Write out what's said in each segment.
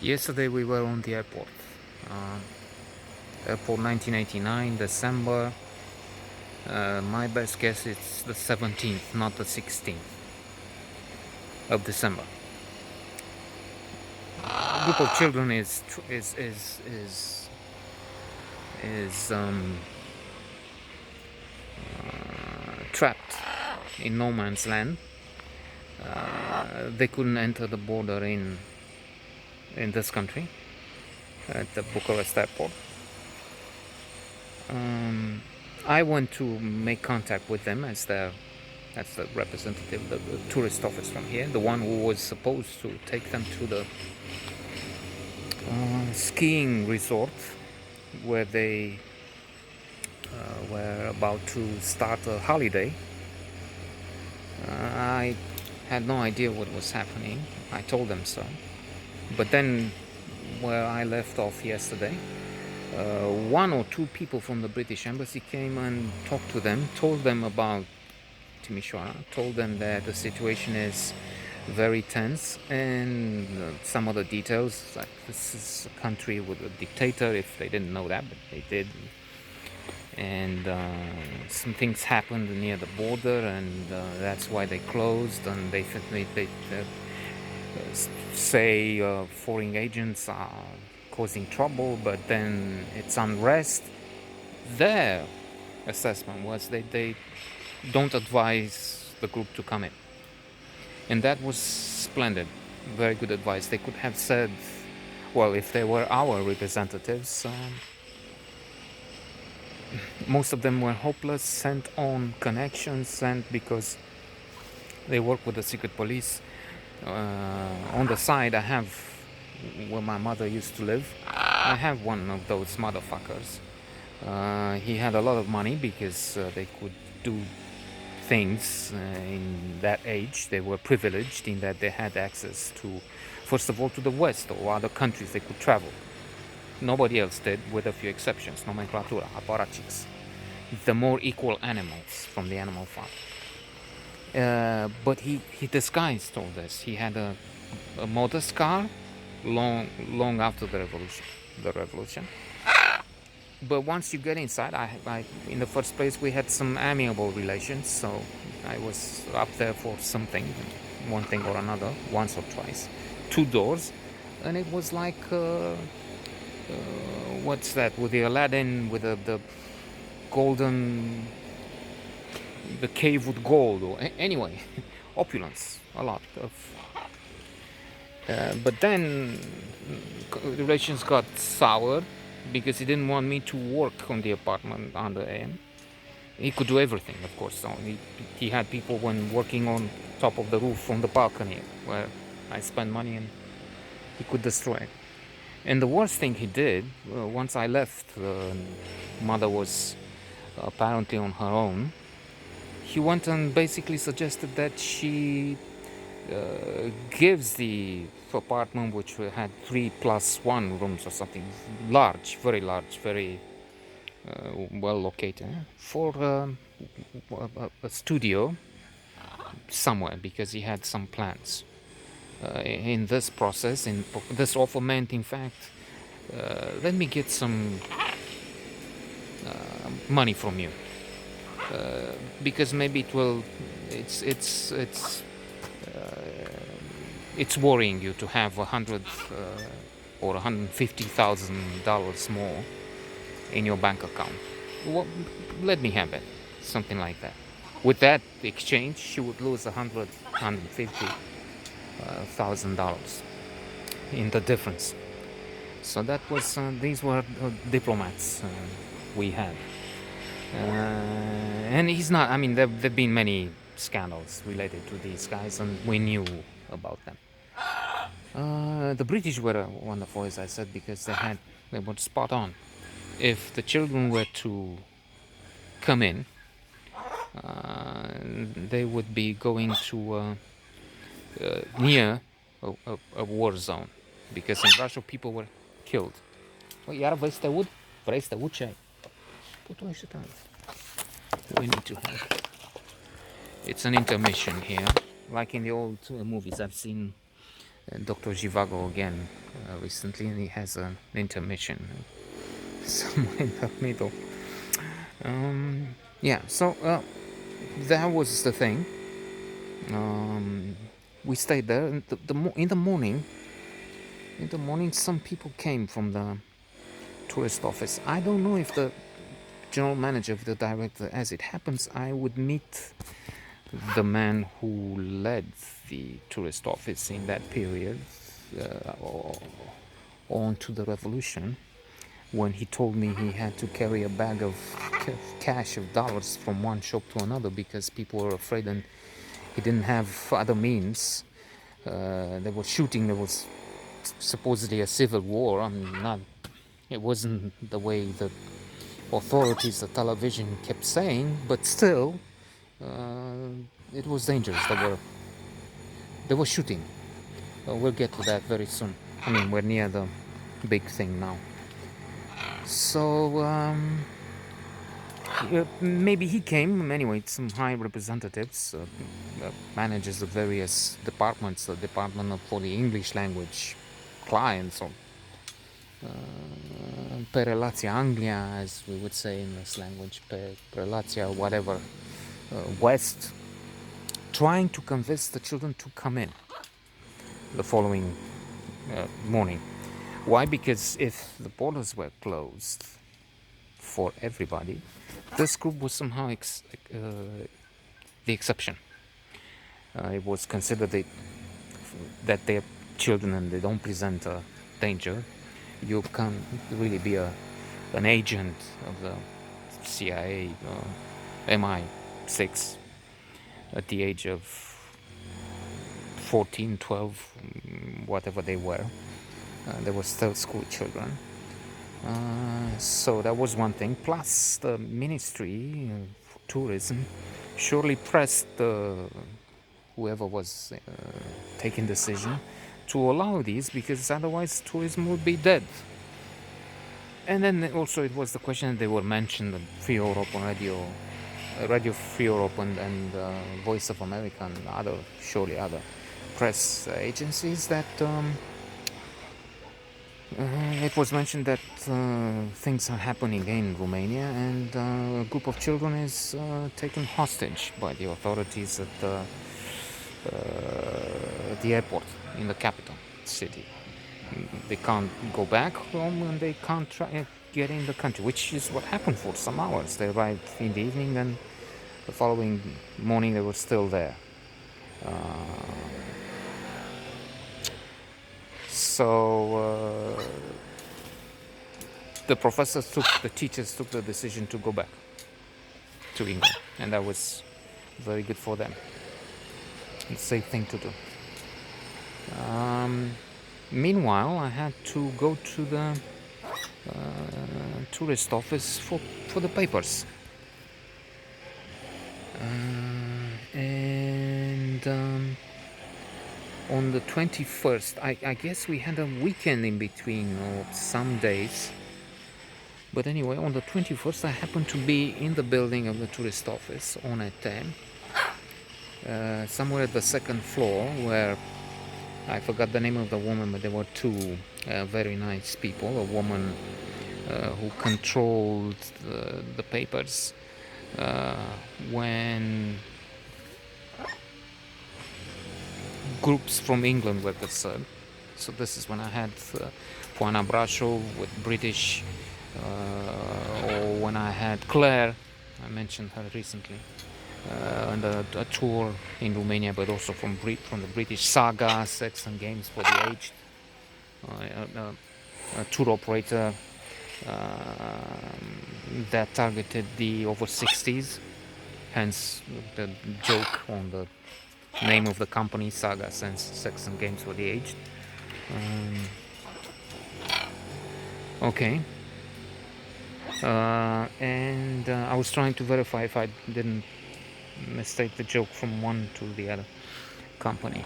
Yesterday we were on the airport. Airport 1989, December. My best guess it's the 17th, not the 16th of December. A group of children is trapped in no man's land. They couldn't enter the border in this country at the Bucharest airport. I went to make contact with them as the representative of the tourist office from here, the one who was supposed to take them to the skiing resort where they were about to start a holiday. I had no idea what was happening. I told them so. But then, where I left off yesterday, one or two people from the British Embassy came and talked to them, told them about Timișoara, told them that the situation is very tense, and some other details, like this is a country with a dictator, if they didn't know that, but they did. And some things happened near the border, and that's why they closed, and they say foreign agents are causing trouble, but then it's unrest. Their assessment was they don't advise the group to come in, and that was splendid, very good advice. They could have said, well, if they were our representatives, most of them were hopeless, sent on connections, sent because they work with the secret police. On the side, I have where my mother used to live. I have one of those motherfuckers. He had a lot of money because they could do things in that age. They were privileged in that they had access to, first of all, to the West or other countries they could travel. Nobody else did, with a few exceptions. Nomenclatura, aparachiks. The more equal animals from the animal farm. But he disguised all this. He had a modest car long after the revolution. But once you get inside, I in the first place we had some amiable relations, so I was up there for something, one thing or another, once or twice. 2 doors, and it was like what's that, with the Aladdin, with the golden, the cave with gold, or anyway, opulence, a lot of. But then relations got sour because he didn't want me to work on the apartment under him. He could do everything, of course. So he had people when working on top of the roof on the balcony where I spent money, and he could destroy it. And the worst thing he did, once I left, mother was apparently on her own. He went and basically suggested that she gives the apartment, which had 3+1 rooms or something, large, very well located, for a studio somewhere, because he had some plans. In this process, in this offer meant, in fact, let me get some money from you, because maybe it will. It's worrying you to have $100,000 or $150,000 more in your bank account. Well, let me have it, something like that. With that exchange, she would lose $150,000 in the difference. So that was these were diplomats we had, and he's not. I mean, there've been many scandals related to these guys, and we knew about them. The British were wonderful, as I said, because they were spot on. If the children were to come in, they would be going to near a war zone, because in Russia people were killed. Well, iar vrei să te aud? Vrei să te aud ce ai? We need to have. It's an intermission here, like in the old movies. I've seen Dr. Zhivago again recently, and he has an intermission somewhere in the middle. Yeah, so that was the thing. Um, we stayed there, and in the morning. In the morning, some people came from the tourist office. I don't know if the general manager, of the director, as it happens, I would meet the man who led the tourist office in that period, on to the revolution, when he told me he had to carry a bag of cash of dollars from one shop to another because people were afraid and he didn't have other means. They were shooting. There was supposedly a civil war. I mean, not. It wasn't the way the authorities, the television kept saying, but still, it was dangerous. They were shooting. We'll get to that very soon. I mean, we're near the big thing now. So maybe he came anyway. Some high representatives, managers of various departments, the department for the English language clients, or pe relația Anglia, as we would say in this language, pe relația whatever, West, trying to convince the children to come in the following morning. Why? Because if the borders were closed for everybody, this group was somehow the exception. It was considered that they're children and they don't present a danger. You can't really be an agent of the CIA, MI6 at the age of 14, 12, whatever they were. They were still school children. So that was one thing. Plus, the Ministry of Tourism surely pressed whoever was taking decision to allow these, because otherwise tourism would be dead. And then also it was the question that they were mentioned on Free Europe on Radio Free Europe and Voice of America and surely other press agencies, that it was mentioned that things are happening in Romania, and a group of children is taken hostage by the authorities at the airport in the capital city. They can't go back home and they can't get in the country, which is what happened for some hours. They arrived in the evening, and the following morning they were still there. So the teachers took the decision to go back to England, and that was very good for them. It's a safe thing to do. Meanwhile, I had to go to the tourist office for the papers. And on the 21st, I guess we had a weekend in between, or some days. But anyway, on the 21st, I happened to be in the building of the tourist office on a 10, somewhere at the second floor, where I forgot the name of the woman, but there were two very nice people. A woman who controlled the papers when groups from England were concerned. So this is when I had Juana Brasho with British, or when I had Claire, I mentioned her recently, and a tour in Romania, but also from the British Saga, Sex and Games for the Aged, a tour operator that targeted the over 60s, hence the joke on the name of the company, Saga, Sex and Games for the Aged. Okay. And I was trying to verify if I didn't mistake the joke from one to the other company.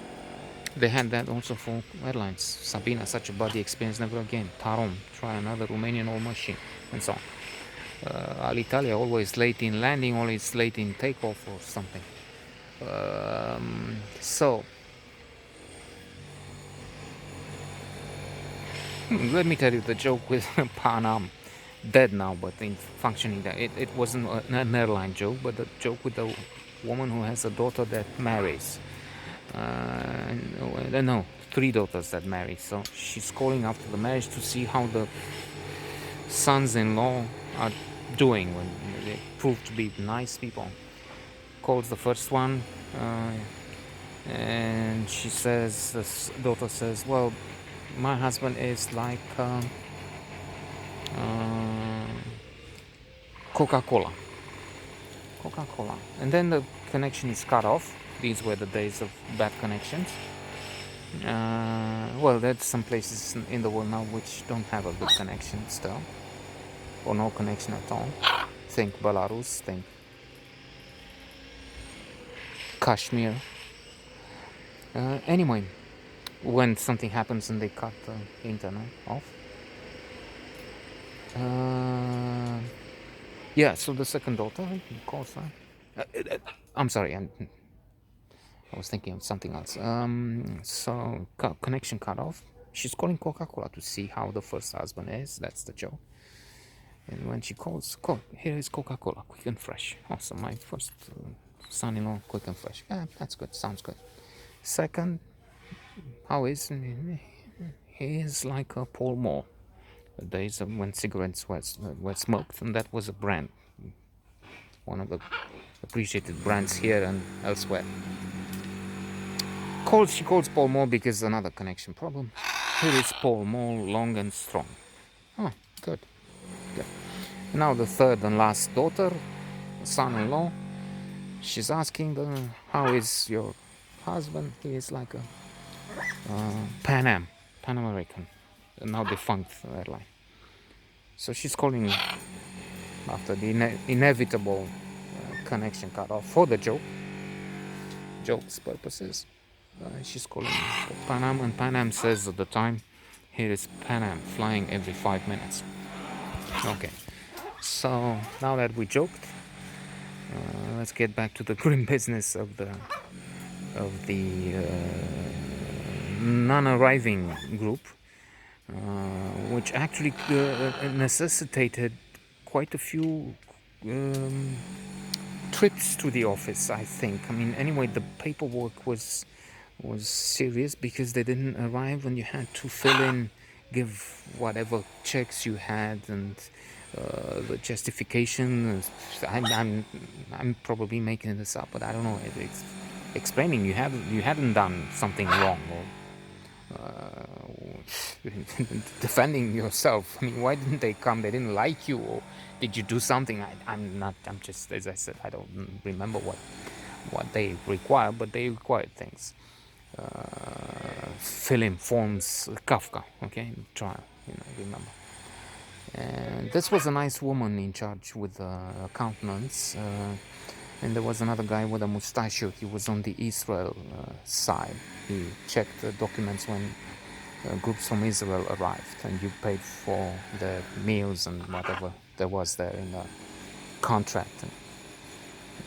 They had that also for airlines. Sabina, such a body experience, never again. Tarom, try another Romanian old machine, and so on. Alitalia, always late in landing, always late in takeoff or something. So Let me tell you the joke with Pan Am, dead now, but in functioning. That it wasn't an airline joke, but a joke with a woman who has a daughter that marries. No, three daughters that marry. So she's calling after the marriage to see how the sons-in-law are doing when they prove to be nice people. Calls the first one, and she says, this daughter says, "Well, my husband is like Coca-Cola, Coca-Cola." And then the connection is cut off. These were the days of bad connections. Well, there's some places in the world now which don't have a good connection still, or no connection at all. Think Belarus, think Kashmir. Anyway, when something happens and they cut the internet off. Yeah, so the second daughter calls her. I'm sorry, I was thinking of something else. So connection cut off. She's calling Coca-Cola to see how the first husband is. That's the joke. And when she calls, here is Coca-Cola, quick and fresh. Awesome, my first son-in-law, quick and fresh. Yeah, that's good. Sounds good. Second, how is he? Is like a Paul Moore. The days of when cigarettes were smoked, and that was a brand, one of the appreciated brands here and elsewhere. She calls Paul Moore because another connection problem. Here is Paul Moore, long and strong. Oh, good. Good. Now the third and last daughter, son-in-law. She's asking how is your husband? He is like a Pan American, now defunct airline. So she's calling after the inevitable connection cut off for the joke's purposes. She's calling Pan Am, and Pan Am says at the time, here is Pan Am flying every 5 minutes. Okay, so now that we joked, let's get back to the grim business of the non-arriving group, which actually necessitated quite a few trips to the office. I think. I mean, anyway, the paperwork was serious because they didn't arrive, and you had to fill in, give whatever checks you had, and the justification. I'm probably making this up, but I don't know. It's explaining you hadn't done something wrong, or defending yourself. I mean, why didn't they come? They didn't like you, or did you do something? I'm just, as I said, I don't remember what they require, but they required things. Fill in forms, Kafka, okay, trial, remember. And this was a nice woman in charge with accountants, and there was another guy with a mustache. He was on the Israel side. He checked the documents when groups from Israel arrived, and you paid for the meals and whatever there was there in the contract.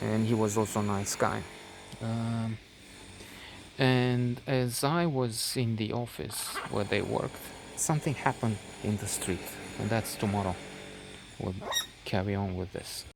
And he was also a nice guy. And as I was in the office where they worked, something happened in the street, and that's tomorrow. We'll carry on with this.